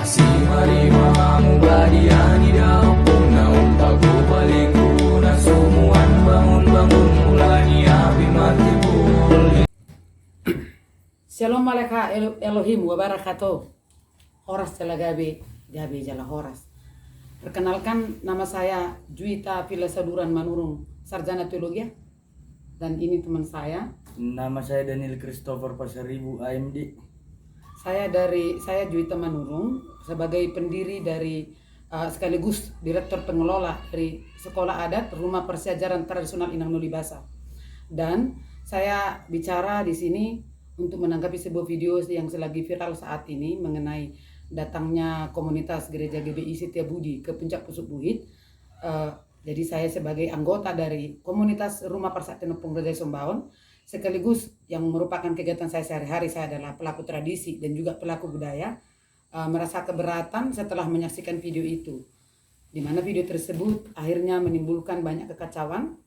Si marimamu badiani daw Naong pagubaliku na sumuan bangun-bangun mulani api mati bul. Shalom Aleka Elohim wabarakatuh. Horas jala gabe jala horas. Perkenalkan, nama saya Juwita Filasaduran Manurung, sarjana teologi, dan ini teman saya. Nama saya Daniel Christopher Pasaribu AMD. Saya Juwita Manurung sebagai pendiri dari sekaligus direktur pengelola dari Sekolah Adat Rumah Persiajaran Tradisional Inang Nulibasa. Dan saya bicara di sini untuk menanggapi sebuah video yang selagi viral saat ini mengenai datangnya komunitas Gereja GBI Setiabudi ke Puncak Pusuk Buhit. Jadi saya sebagai anggota dari komunitas Rumah Persatuan Pengrajin Sombaon, sekaligus yang merupakan kegiatan saya sehari-hari, saya adalah pelaku tradisi dan juga pelaku budaya, merasa keberatan setelah menyaksikan video itu, di mana video tersebut akhirnya menimbulkan banyak kekacauan,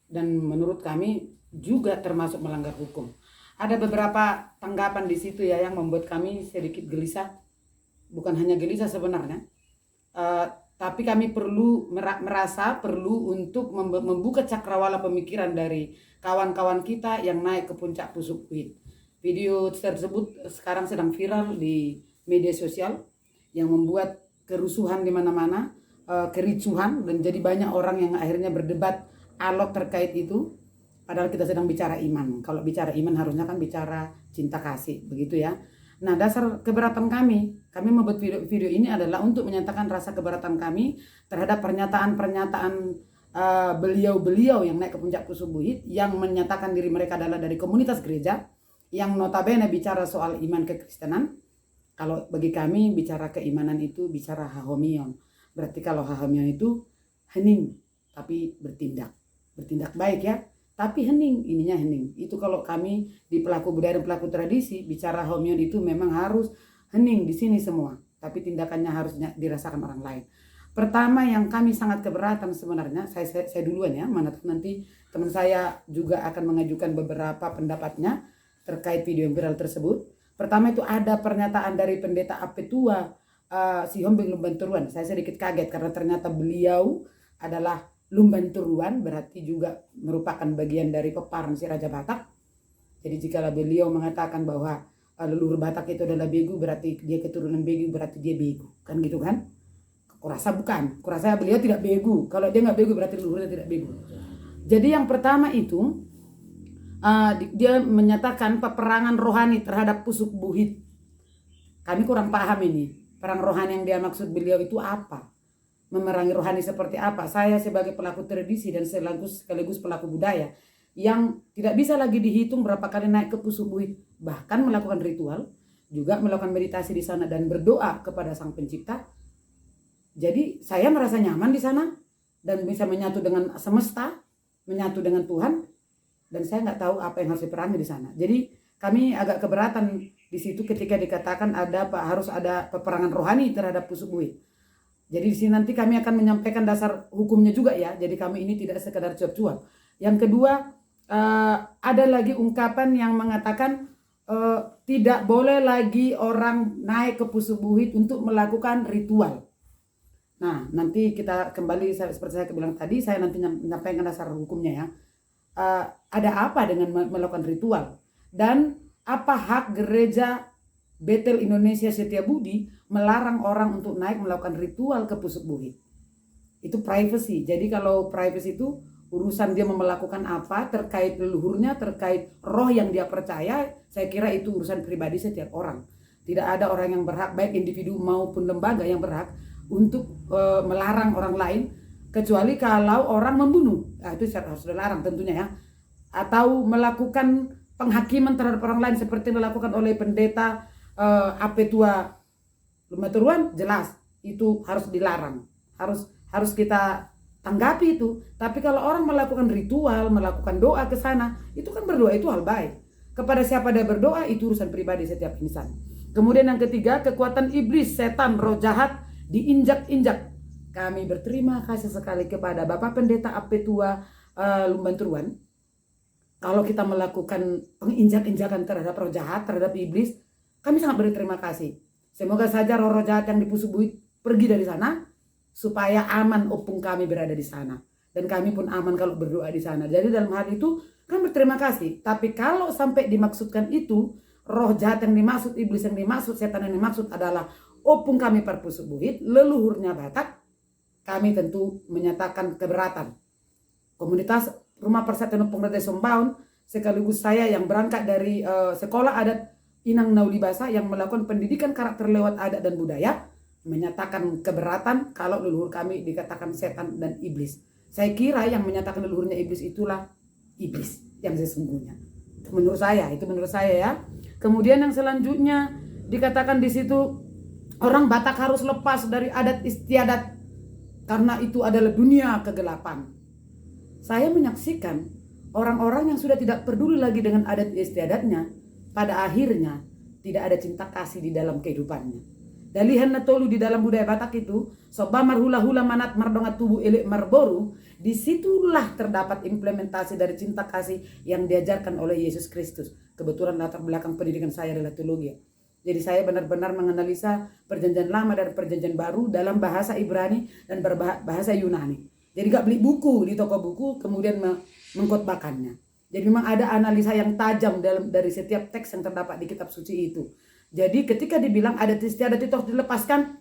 dan menurut kami juga termasuk melanggar hukum. Ada beberapa tanggapan di situ ya yang membuat kami sedikit gelisah. Bukan hanya gelisah sebenarnya, tapi kami merasa perlu untuk membuka cakrawala pemikiran dari kawan-kawan kita yang naik ke Puncak Pusuk Buhit. Video tersebut sekarang sedang viral di media sosial yang membuat kerusuhan di mana-mana, kericuhan, dan jadi banyak orang yang akhirnya berdebat alot terkait itu. Padahal kita sedang bicara iman. Kalau bicara iman harusnya kan bicara cinta kasih, begitu ya. Nah, dasar keberatan kami membuat video ini adalah untuk menyatakan rasa keberatan kami terhadap pernyataan-pernyataan beliau-beliau yang naik ke Puncak Pusuk Buhit, yang menyatakan diri mereka adalah dari komunitas gereja, yang notabene bicara soal iman kekristenan. Kalau bagi kami bicara keimanan itu bicara hahomion. Berarti kalau hahomion itu hening tapi bertindak baik ya. Tapi hening, ininya hening. Itu kalau kami di pelaku budaya dan pelaku tradisi bicara homion itu memang harus hening di sini semua. Tapi tindakannya harus dirasakan orang lain. Pertama yang kami sangat keberatan sebenarnya, saya duluan ya, mana nanti teman saya juga akan mengajukan beberapa pendapatnya terkait video yang viral tersebut. Pertama itu ada pernyataan dari pendeta Apetua si Hombeng Lumbanturuan. Saya sedikit kaget karena ternyata beliau adalah Lumbanturuan, berarti juga merupakan bagian dari peparan si Raja Batak. Jadi jika beliau mengatakan bahwa leluhur Batak itu adalah begu, berarti dia keturunan begu, berarti dia begu, kan gitu kan? Kurasa bukan, kurasa beliau tidak begu. Kalau dia nggak begu berarti leluhurnya tidak begu. Jadi yang pertama itu dia menyatakan peperangan rohani terhadap Pusuk Buhit. Kami kurang paham ini perang rohani yang dia maksud beliau itu apa. Memerangi rohani seperti apa? Saya sebagai pelaku tradisi dan sekaligus pelaku budaya yang tidak bisa lagi dihitung berapa kali naik ke Pusuk Buhit, bahkan melakukan ritual, juga melakukan meditasi di sana dan berdoa kepada Sang Pencipta. Jadi saya merasa nyaman di sana dan bisa menyatu dengan semesta, menyatu dengan Tuhan, dan saya nggak tahu apa yang harus diperangi di sana. Jadi kami agak keberatan di situ ketika dikatakan harus ada peperangan rohani terhadap Pusuk Buhit. Jadi di sini nanti kami akan menyampaikan dasar hukumnya juga ya. Jadi kami ini tidak sekedar cuap-cuap. Yang kedua, ada lagi ungkapan yang mengatakan tidak boleh lagi orang naik ke Pusuk Buhit untuk melakukan ritual. Nah, nanti kita kembali seperti saya bilang tadi, saya nanti menyampaikan dasar hukumnya ya. Ada apa dengan melakukan ritual? Dan apa hak gereja Bethel Indonesia Setiabudi melarang orang untuk naik melakukan ritual ke Pusuk Buhit? Itu privacy. Jadi kalau privacy itu urusan dia melakukan apa terkait leluhurnya, terkait roh yang dia percaya, saya kira itu urusan pribadi setiap orang. Tidak ada orang yang berhak, baik individu maupun lembaga yang berhak untuk melarang orang lain, kecuali kalau orang membunuh. Nah, itu harus dilarang tentunya ya. Atau melakukan penghakiman terhadap orang lain seperti dilakukan oleh pendeta Apetua Lumbanturuan, jelas itu harus dilarang, harus kita tanggapi itu. Tapi kalau orang melakukan ritual, melakukan doa ke sana, itu kan berdoa itu hal baik. Kepada siapa dia berdoa itu urusan pribadi setiap insan. Kemudian yang ketiga, kekuatan iblis, setan, roh jahat diinjak-injak. Kami berterima kasih sekali kepada Bapak Pendeta Apetua Lumbanturuan. Kalau kita melakukan penginjak-injakan terhadap roh jahat, terhadap iblis, kami sangat berterima kasih. Semoga saja roh-roh jahat yang di Pusu Buit pergi dari sana, supaya aman opung kami berada di sana. Dan kami pun aman kalau berdoa di sana. Jadi dalam hal itu kami berterima kasih. Tapi kalau sampai dimaksudkan itu, roh jahat yang dimaksud, iblis yang dimaksud, setan yang dimaksud adalah opung kami per Pusu Buit, leluhurnya Batak, kami tentu menyatakan keberatan. Komunitas Rumah Persatuan Opung Raja Sombaun, sekaligus saya yang berangkat dari sekolah adat Inang Naulibasa yang melakukan pendidikan karakter lewat adat dan budaya, menyatakan keberatan kalau leluhur kami dikatakan setan dan iblis. Saya kira yang menyatakan leluhurnya iblis itulah iblis yang sesungguhnya. Itu menurut saya ya. Kemudian yang selanjutnya dikatakan di situ orang Batak harus lepas dari adat istiadat karena itu adalah dunia kegelapan. Saya menyaksikan orang-orang yang sudah tidak peduli lagi dengan adat istiadatnya, pada akhirnya tidak ada cinta kasih di dalam kehidupannya. Dalihan natolu di dalam budaya Batak itu, sobamar hula-hula manat mardonga tubuh elek marboru, disitulah terdapat implementasi dari cinta kasih yang diajarkan oleh Yesus Kristus. Kebetulan latar belakang pendidikan saya adalah teologi. Jadi saya benar-benar menganalisa perjanjian lama dan perjanjian baru dalam bahasa Ibrani dan bahasa Yunani. Jadi gak beli buku di toko buku kemudian mengkhotbahkannya. Jadi memang ada analisa yang tajam dari setiap teks yang terdapat di kitab suci itu. Jadi ketika dibilang adat istiadat itu harus dilepaskan,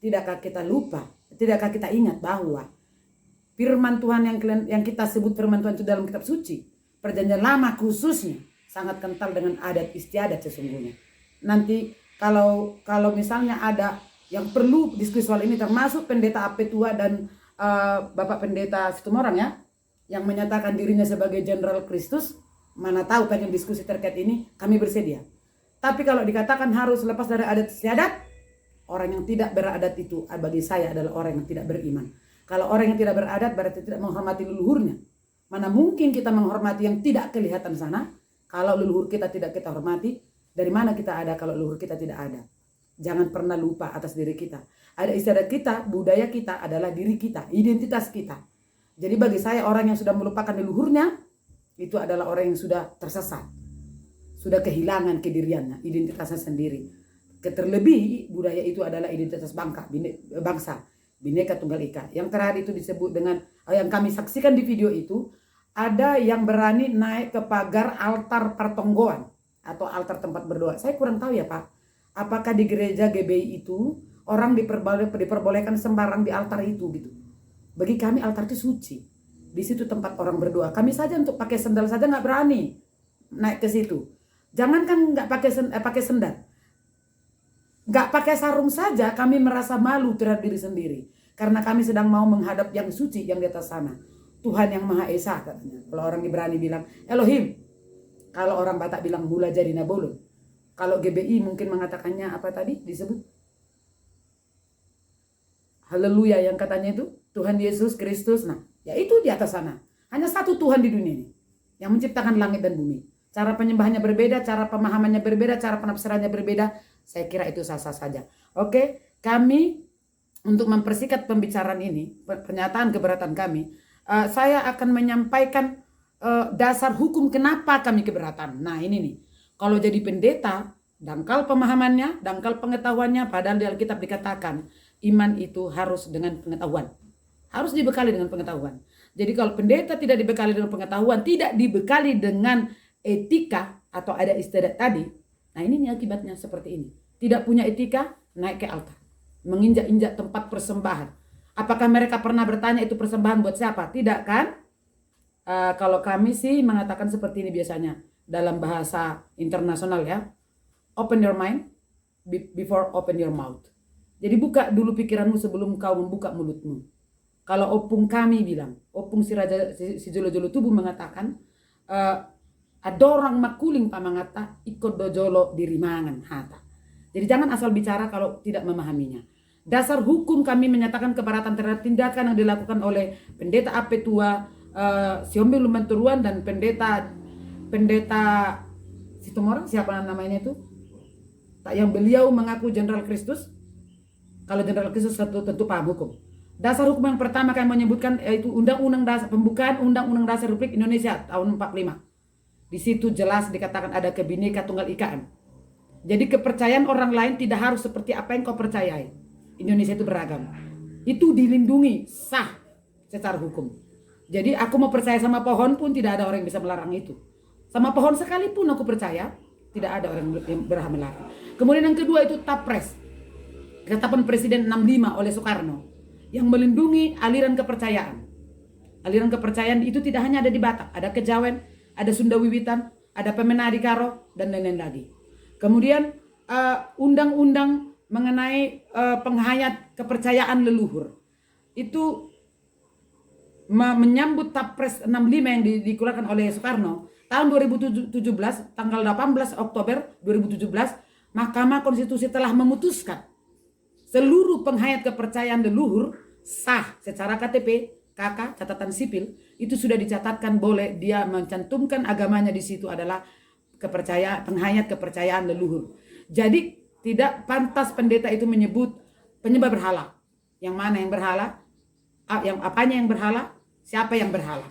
tidakkah kita lupa, tidakkah kita ingat bahwa firman Tuhan yang kita sebut firman Tuhan itu dalam kitab suci, perjanjian lama khususnya sangat kental dengan adat istiadat sesungguhnya. Nanti kalau misalnya ada yang perlu diskusi soal ini, termasuk pendeta Apetua dan Bapak Pendeta Situmorang ya, yang menyatakan dirinya sebagai Jenderal Kristus, mana tahu pengen diskusi terkait ini, kami bersedia. Tapi kalau dikatakan harus lepas dari adat istiadat, orang yang tidak beradat itu bagi saya adalah orang yang tidak beriman. Kalau orang yang tidak beradat berarti tidak menghormati leluhurnya. Mana mungkin kita menghormati yang tidak kelihatan sana, kalau leluhur kita tidak kita hormati, dari mana kita ada kalau leluhur kita tidak ada? Jangan pernah lupa atas diri kita. Ada istiadat kita, budaya kita adalah diri kita, identitas kita. Jadi bagi saya orang yang sudah melupakan leluhurnya, itu adalah orang yang sudah tersesat. Sudah kehilangan kediriannya, identitasnya sendiri. Terlebih budaya itu adalah identitas bangsa, Bhinneka Tunggal Ika. Yang terakhir itu disebut dengan, yang kami saksikan di video itu, ada yang berani naik ke pagar altar pertonggoan atau altar tempat berdoa. Saya kurang tahu ya Pak, apakah di gereja GBI itu orang diperbolehkan sembarang di altar itu gitu. Bagi kami altar itu suci. Di situ tempat orang berdoa. Kami saja untuk pakai sendal saja nggak berani naik ke situ. Jangankan nggak pakai sendal, nggak pakai sarung saja kami merasa malu terhadap diri sendiri. Karena kami sedang mau menghadap yang suci yang di atas sana. Tuhan yang Maha Esa katanya. Kalau orang Ibrani bilang Elohim. Kalau orang Batak bilang Mula Jadi Nabolon. Kalau GBI mungkin mengatakannya apa tadi disebut? Haleluya yang katanya itu Tuhan Yesus Kristus. Nah, ya itu di atas sana. Hanya satu Tuhan di dunia ini yang menciptakan langit dan bumi. Cara penyembahannya berbeda, cara pemahamannya berbeda, cara penafsirannya berbeda. Saya kira itu sah-sah saja. Oke, kami untuk mempersingkat pembicaraan ini, pernyataan keberatan kami, saya akan menyampaikan dasar hukum kenapa kami keberatan. Nah ini nih, kalau jadi pendeta, dangkal pemahamannya, dangkal pengetahuannya, padahal di Alkitab dikatakan iman itu harus dengan pengetahuan. Harus dibekali dengan pengetahuan. Jadi kalau pendeta tidak dibekali dengan pengetahuan, tidak dibekali dengan etika atau ada istiadat tadi, nah ini akibatnya seperti ini. Tidak punya etika, naik ke altar. Menginjak-injak tempat persembahan. Apakah mereka pernah bertanya itu persembahan buat siapa? Tidak kan? Kalau kami sih mengatakan seperti ini biasanya. Dalam bahasa internasional ya. Open your mind before open your mouth. Jadi buka dulu pikiranmu sebelum kau membuka mulutmu. Kalau opung kami bilang, opung si Raja si Jolo-Jolo Tubuh mengatakan, ada orang makuling pamangata ikut dojolo dirimangan hata. Jadi jangan asal bicara kalau tidak memahaminya. Dasar hukum kami menyatakan keberatan terhadap tindakan yang dilakukan oleh pendeta Apetua, Siombe Lumanturuan dan pendeta Situmorang, siapa namanya itu? Yang beliau mengaku Jenderal Kristus. Kalau Jenderal Kristus tentu paham hukum. Dasar hukum yang pertama kami menyebutkan yaitu Undang-Undang Dasar Pembukaan Undang-Undang Dasar Republik Indonesia tahun 45. Di situ jelas dikatakan ada Kebhinneka Tunggal Ikaan. Jadi kepercayaan orang lain tidak harus seperti apa yang kau percayai. Indonesia itu beragam. Itu dilindungi sah secara hukum. Jadi aku mau percaya sama pohon pun tidak ada orang yang bisa melarang itu. Sama pohon sekalipun aku percaya, tidak ada orang yang berhak melarang. Kemudian yang kedua itu Tapres. Ketetapan Presiden 65 oleh Soekarno yang melindungi aliran kepercayaan. Aliran kepercayaan itu tidak hanya ada di Batak, ada Kejawen, ada Sunda Wiwitan, ada Pemenadi Karo, dan lain-lain lagi. Kemudian undang-undang mengenai penghayat kepercayaan leluhur itu menyambut Tapres 65 yang dikeluarkan oleh Soekarno tahun 2017 tanggal 18 Oktober 2017. Mahkamah Konstitusi telah memutuskan seluruh penghayat kepercayaan leluhur sah secara KTP, KK, catatan sipil itu sudah dicatatkan boleh dia mencantumkan agamanya di situ adalah penghayat kepercayaan leluhur. Jadi tidak pantas pendeta itu menyebut penyembah berhala. Yang mana yang berhala? Yang apanya yang berhala? Siapa yang berhala?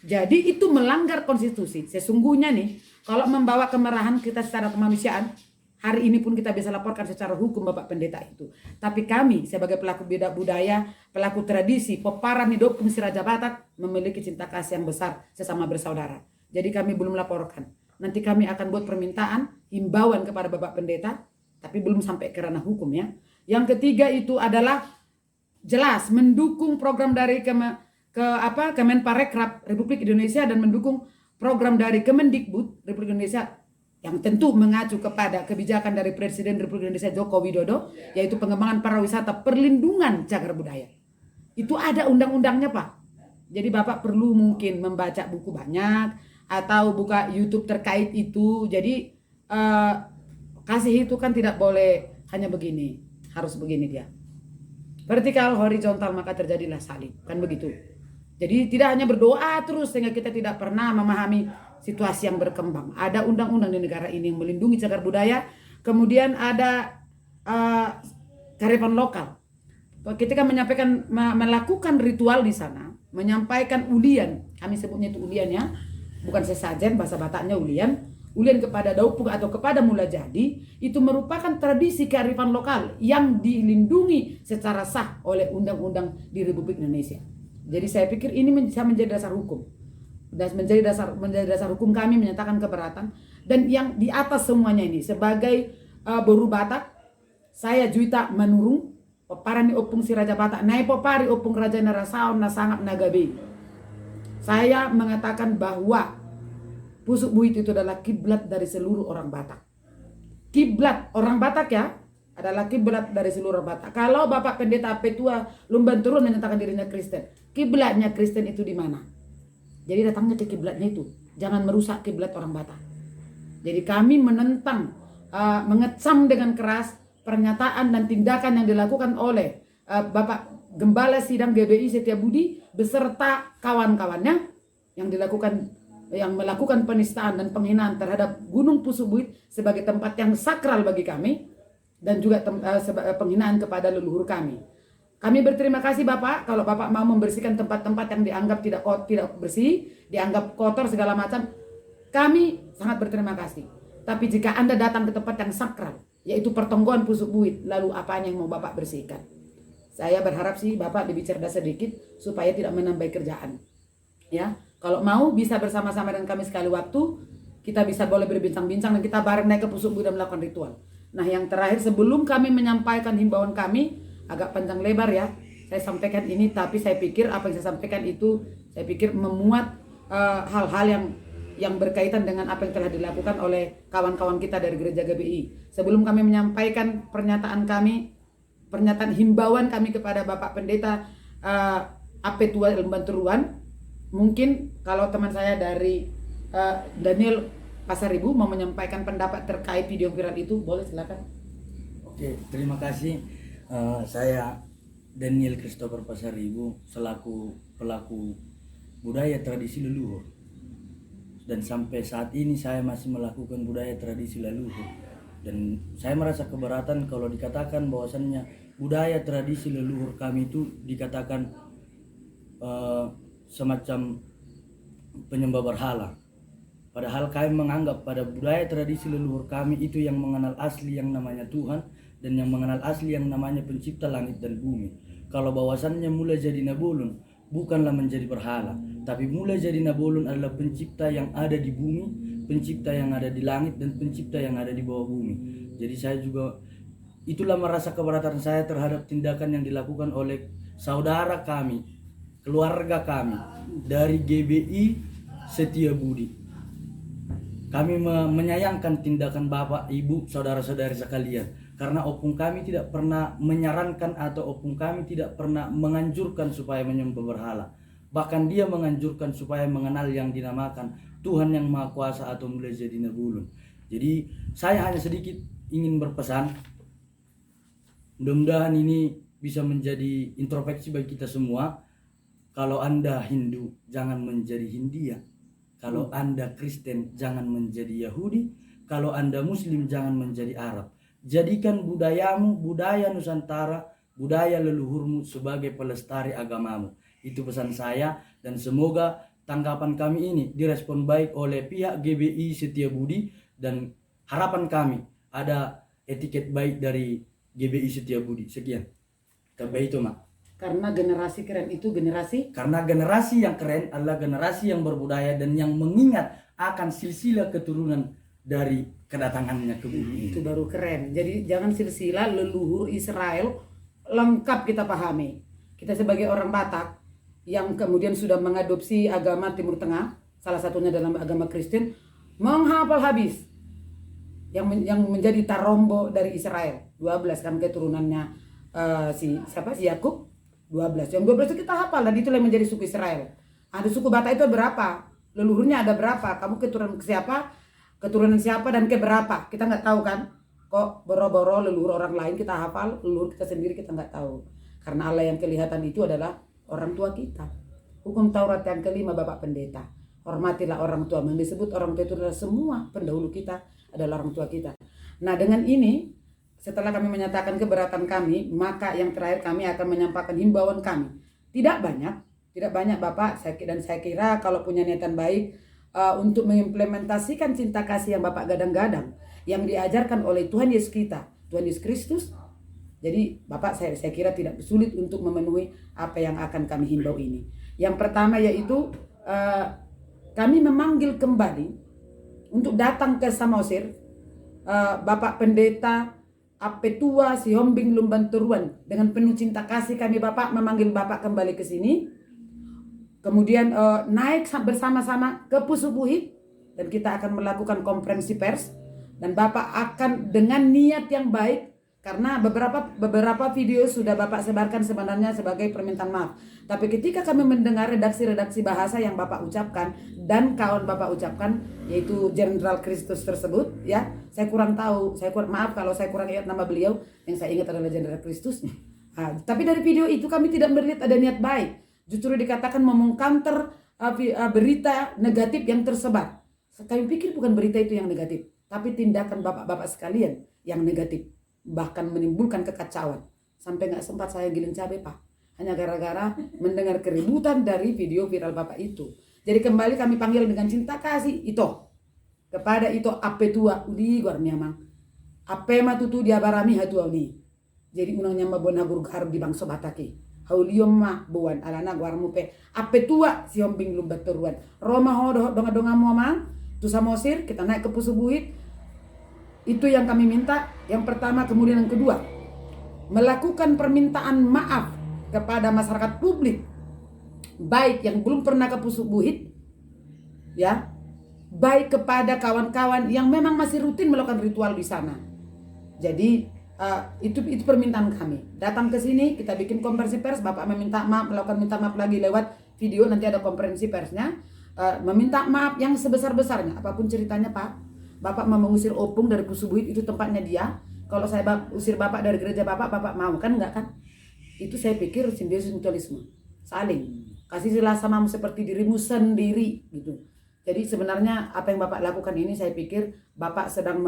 Jadi itu melanggar konstitusi. Sesungguhnya nih, kalau membawa kemarahan kita secara kemanusiaan, hari ini pun kita bisa laporkan secara hukum Bapak Pendeta itu. Tapi kami sebagai pelaku budaya, pelaku tradisi, peparah hidup Fungsi Raja Batak memiliki cinta kasih yang besar sesama bersaudara. Jadi kami belum laporkan. Nanti kami akan buat permintaan, himbauan kepada Bapak Pendeta, tapi belum sampai ke ranah hukum ya. Yang ketiga itu adalah jelas mendukung program dari Kemenparekraf Republik Indonesia dan mendukung program dari Kemendikbud Republik Indonesia yang tentu mengacu kepada kebijakan dari Presiden Republik Indonesia Joko Widodo, yaitu pengembangan pariwisata, perlindungan cagar budaya. Itu ada undang-undangnya Pak. Jadi Bapak perlu mungkin membaca buku banyak atau buka YouTube terkait itu. Jadi kasih itu kan tidak boleh hanya begini, harus begini dia. Vertikal, horizontal, maka terjadilah salib, kan begitu. Jadi tidak hanya berdoa terus sehingga kita tidak pernah memahami situasi yang berkembang. Ada undang-undang di negara ini yang melindungi cagar budaya. Kemudian ada kearifan lokal. Ketika melakukan ritual di sana, menyampaikan ulian, kami sebutnya itu ulian ya, bukan sesajen, bahasa Bataknya ulian kepada daupung atau kepada mula jadi, itu merupakan tradisi kearifan lokal yang dilindungi secara sah oleh undang-undang di Republik Indonesia. Jadi saya pikir ini bisa menjadi dasar hukum. Dan menjadi dasar hukum kami menyatakan keberatan. Dan yang di atas semuanya ini sebagai Boru Batak, saya Juita Manurung, peparani opung si Raja Batak, naik popari opung Raja Narasaon Nasangap Nagabe. Saya mengatakan bahwa Pusuk Buit itu adalah kiblat dari seluruh orang Batak. Kiblat orang Batak ya, adalah kiblat dari seluruh Batak. Kalau Bapak Pendeta Petua Lumban Turun menyatakan dirinya Kristen, kiblatnya Kristen itu di mana? Jadi datangnya ke kiblatnya itu. Jangan merusak kiblat orang Batak. Jadi kami menentang, mengecam dengan keras pernyataan dan tindakan yang dilakukan oleh Bapak Gembala Sidang GBI Setiabudi beserta kawan-kawannya yang melakukan penistaan dan penghinaan terhadap Gunung Pusuk Buit sebagai tempat yang sakral bagi kami. Dan juga penghinaan kepada leluhur kami. Kami berterima kasih Bapak kalau Bapak mau membersihkan tempat-tempat yang dianggap tidak bersih, dianggap kotor segala macam. Kami sangat berterima kasih. Tapi jika Anda datang ke tempat yang sakral, yaitu pertonggoan Pusuk Buit, lalu apanya yang mau Bapak bersihkan? Saya berharap sih Bapak lebih cerdas sedikit supaya tidak menambah kerjaan. Ya, kalau mau bisa bersama-sama dengan kami sekali waktu, kita bisa boleh berbincang-bincang dan kita bareng naik ke Pusuk Buit dan melakukan ritual. Nah yang terakhir sebelum kami menyampaikan himbauan kami, agak panjang lebar ya, saya sampaikan ini, tapi saya pikir apa yang saya sampaikan itu, saya pikir memuat hal-hal yang berkaitan dengan apa yang telah dilakukan oleh kawan-kawan kita dari Gereja GBI. Sebelum kami menyampaikan pernyataan himbauan kami kepada Bapak Pendeta Apetua Lumban Turuan, mungkin kalau teman saya dari Daniel Pasaribu mau menyampaikan pendapat terkait video viral itu, boleh silakan. Oke, terima kasih. Saya Daniel Christopher Pasaribu selaku pelaku budaya tradisi leluhur. Dan sampai saat ini saya masih melakukan budaya tradisi leluhur. Dan saya merasa keberatan kalau dikatakan bahwasannya budaya tradisi leluhur kami itu dikatakan semacam penyembah berhala. Padahal kami menganggap pada budaya tradisi leluhur kami itu yang mengenal asli yang namanya Tuhan dan yang mengenal asli yang namanya pencipta langit dan bumi. Kalau bahwasannya mulai jadi Nabolon bukanlah menjadi berhala, tapi mulai jadi Nabolon adalah pencipta yang ada di bumi, pencipta yang ada di langit, dan pencipta yang ada di bawah bumi. Jadi saya juga, itulah merasa keberatan saya terhadap tindakan yang dilakukan oleh saudara kami, keluarga kami dari GBI Setiabudi. Kami menyayangkan tindakan Bapak, Ibu, saudara-saudari sekalian, karena opung kami tidak pernah menyarankan atau opung kami tidak pernah menganjurkan supaya menyembah berhala. Bahkan dia menganjurkan supaya mengenal yang dinamakan Tuhan yang Maha Kuasa atau mulai jadi Nabolon. Jadi saya hanya sedikit ingin berpesan, mudah-mudahan ini bisa menjadi introspeksi bagi kita semua. Kalau Anda Hindu, jangan menjadi Hindia. Kalau Anda Kristen, jangan menjadi Yahudi. Kalau Anda Muslim, jangan menjadi Arab. Jadikan budayamu, budaya Nusantara, budaya leluhurmu sebagai pelestari agamamu. Itu pesan saya, dan semoga tanggapan kami ini direspon baik oleh pihak GBI Setiabudi, dan harapan kami ada etiket baik dari GBI Setiabudi. Sekian. Terbaik itu, Mak. Karena generasi keren itu Karena generasi yang keren adalah generasi yang berbudaya dan yang mengingat akan silsilah keturunan dari kedatangannya ke bumi. itu baru keren. Jadi jangan silsilah leluhur Israel lengkap kita pahami. Kita sebagai orang Batak yang kemudian sudah mengadopsi agama Timur Tengah, salah satunya dalam agama Kristen, menghafal habis yang menjadi tarombo dari Israel. 12 kan keturunannya si Yakub. 12. Yang 12 itu kita hafal, dan itulah yang menjadi suku Israel. Ada suku Batak itu berapa? Leluhurnya ada berapa? Kamu keturunan siapa? Keturunan siapa dan ke berapa? Kita nggak tahu kan? Kok boro-boro leluhur orang lain kita hafal, leluhur kita sendiri kita nggak tahu. Karena Allah yang kelihatan itu adalah orang tua kita. Hukum Taurat yang kelima, Bapak Pendeta. Hormatilah orang tua. Yang disebut orang tua itu adalah semua pendahulu kita adalah orang tua kita. Nah, dengan ini setelah kami menyatakan keberatan kami, maka yang terakhir kami akan menyampaikan himbauan kami. Tidak banyak Bapak, saya kira kalau punya niatan baik untuk mengimplementasikan cinta kasih yang Bapak gadang-gadang, yang diajarkan oleh Tuhan Yesus kita, Tuhan Yesus Kristus. Jadi Bapak, saya kira tidak sulit untuk memenuhi apa yang akan kami himbau ini. Yang pertama yaitu kami memanggil kembali untuk datang ke Samosir, Bapak Pendeta Apetua si Hombing Lumbanturuan, dengan penuh cinta kasih kami Bapak memanggil Bapak kembali ke sini. Kemudian naik bersama-sama ke Pusubuhit, dan kita akan melakukan konferensi pers, dan Bapak akan dengan niat yang baik, karena beberapa video sudah Bapak sebarkan sebenarnya sebagai permintaan maaf. Tapi ketika kami mendengar redaksi-redaksi bahasa yang Bapak ucapkan dan kawan Bapak ucapkan, yaitu Jenderal Kristus tersebut, ya, saya kurang tahu, maaf kalau saya kurang ingat nama beliau, yang saya ingat adalah Jenderal Kristus. Tapi dari video itu kami tidak melihat ada niat baik, justru dikatakan mengcounter berita negatif yang tersebar. Kami pikir bukan berita itu yang negatif, tapi tindakan bapak-bapak sekalian yang negatif, bahkan menimbulkan kekacauan. Sampai nggak sempat saya giling cabai Pak, hanya gara-gara mendengar keributan dari video viral Bapak itu. Jadi kembali kami panggil dengan cinta kasih itu kepada itu Apetua udi guarnya mang apema tutu dia barami hatua ni. Jadi unangnya mabona guru harus di bangsa Bataki haulium mah buan alana guarmu pe Apetua si Hombing Lumbanturuan Roma hodo donga-donga mo mang tu Samosir, kita naik ke Pusubuhit. Itu yang kami minta, yang pertama. Kemudian yang kedua, melakukan permintaan maaf kepada masyarakat publik, baik yang belum pernah ke Pusubuhit, ya, baik kepada kawan-kawan yang memang masih rutin melakukan ritual di sana. Jadi itu permintaan kami. Datang ke sini, kita bikin konferensi pers. Bapak meminta maaf, melakukan minta maaf lagi lewat video, nanti ada konferensi persnya. Meminta maaf yang sebesar-besarnya, apapun ceritanya Pak. Bapak mau mengusir opung dari Pusubuhit, itu tempatnya dia. Kalau saya usir Bapak dari gereja Bapak mau kan? Enggak kan? Itu saya pikir simbiosis mutualisme, saling kasihlah samamu seperti dirimu sendiri gitu. Jadi sebenarnya apa yang Bapak lakukan ini, saya pikir Bapak sedang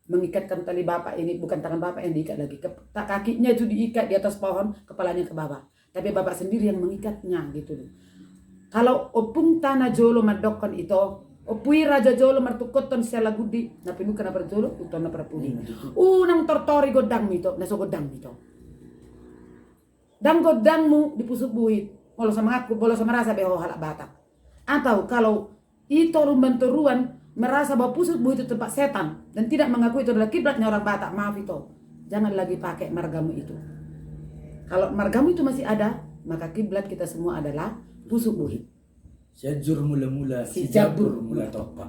mengikatkan tali Bapak ini, bukan tangan Bapak yang diikat lagi, kakinya itu diikat di atas pohon, kepalanya ke bawah, tapi Bapak sendiri yang mengikatnya gitu. Kalau opung tanah jolo madokon itu Opui raja jolo martukoton sela gudi na pinuka na perjolo uton na perpudi. Unang tortori godang mito na so godang mito. Dan godangmu di pusuk buhit. Bolo sama aku, bolo sama rasa beho halak batak. Atau kalau itu rumbanturuan merasa bahwa pusuk buhit itu tempat setan dan tidak mengakui itu adalah kiblatnya orang Batak, maaf itu. Jangan lagi pakai margamu itu. Kalau margamu itu masih ada, maka kiblat kita semua adalah pusuk buhit. Sejur mula-mula si jabur mula topa.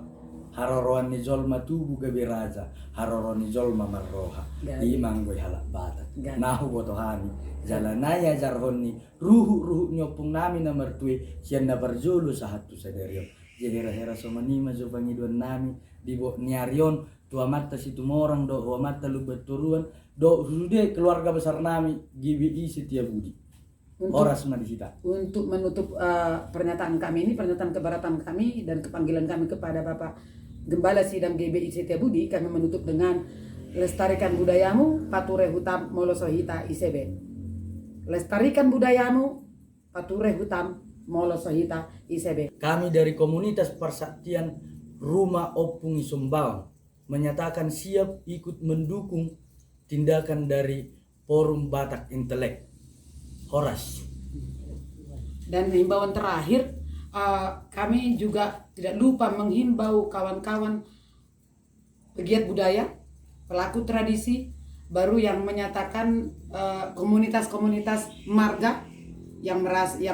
Haroroan ni zolma tubuh gabi raja, haroroan ni zolma marroha. Imang goy halak batat. Nahu botohani, jalanaya jarhoni, ruhu nyopung nami na mertui, siyan na barjolo sa hatu saderyo. Jehera-hera somanima so pangiduan nami, dibo niarion, tua mata situ morang do, tua mata lubat turuan, do sude keluarga besar nami, gibi isi tiap budi. Horas Madisita. Untuk menutup pernyataan kami ini, pernyataan keberatan kami dan kepanggilan kami kepada Bapak Gembala Sidang GBI Setiabudi, kami menutup dengan lestarikan budayamu, pature hutam molosohita ICB. Lestarikan budayamu, pature hutam molosohita ICB. Kami dari komunitas Persaktian Rumah Opung Sumbawan menyatakan siap ikut mendukung tindakan dari Forum Batak Intelek. Horas. Dan himbauan terakhir, kami juga tidak lupa menghimbau kawan-kawan pegiat budaya, pelaku tradisi, baru yang menyatakan komunitas-komunitas marga yang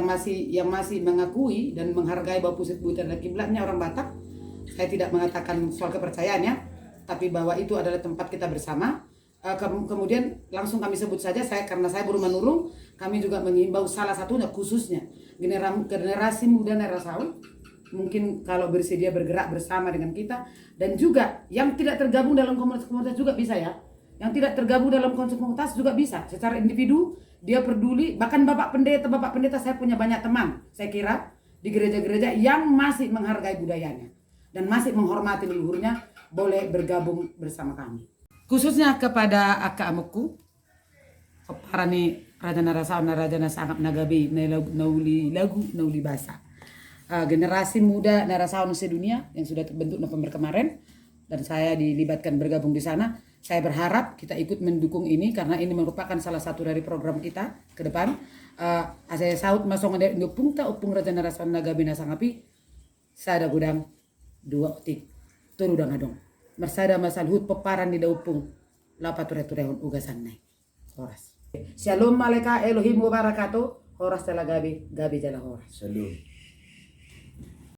masih mengakui dan menghargai bahwa pusat buhit adalah kiblatnya orang Batak. Saya tidak mengatakan soal kepercayaannya, tapi bahwa itu adalah tempat kita bersama. Kemudian langsung kami sebut saja, karena saya baru menurung, kami juga mengimbau salah satunya khususnya generasi muda Nerasaun, mungkin kalau bersedia bergerak bersama dengan kita, dan juga yang tidak tergabung dalam komunitas-komunitas juga bisa ya, yang tidak tergabung dalam komunitas juga bisa, secara individu dia peduli. Bahkan Bapak Pendeta saya punya banyak teman, saya kira di gereja-gereja yang masih menghargai budayanya dan masih menghormati leluhurnya, boleh bergabung bersama kami. Khususnya kepada Aka Amuku, Parani Raja Narasaun, Raja Nasangap Nagabi, Nauli Basa. Generasi muda Narasaun sedunia yang sudah terbentuk November kemarin, dan saya dilibatkan bergabung di sana. Saya berharap kita ikut mendukung ini karena ini merupakan salah satu dari program kita ke depan. Saya saut masong ada Indopungta Upung Raja Narasaun Nagabi Nasangapi, saya ada gudang 2 otik turudang adong. Mersada masalhut peparan di daupung lapa ture-turehon ugasan nai. Horas. Shalom alaika Elohim wabarakatuh. Horas telah gabi jala horas. Shalom.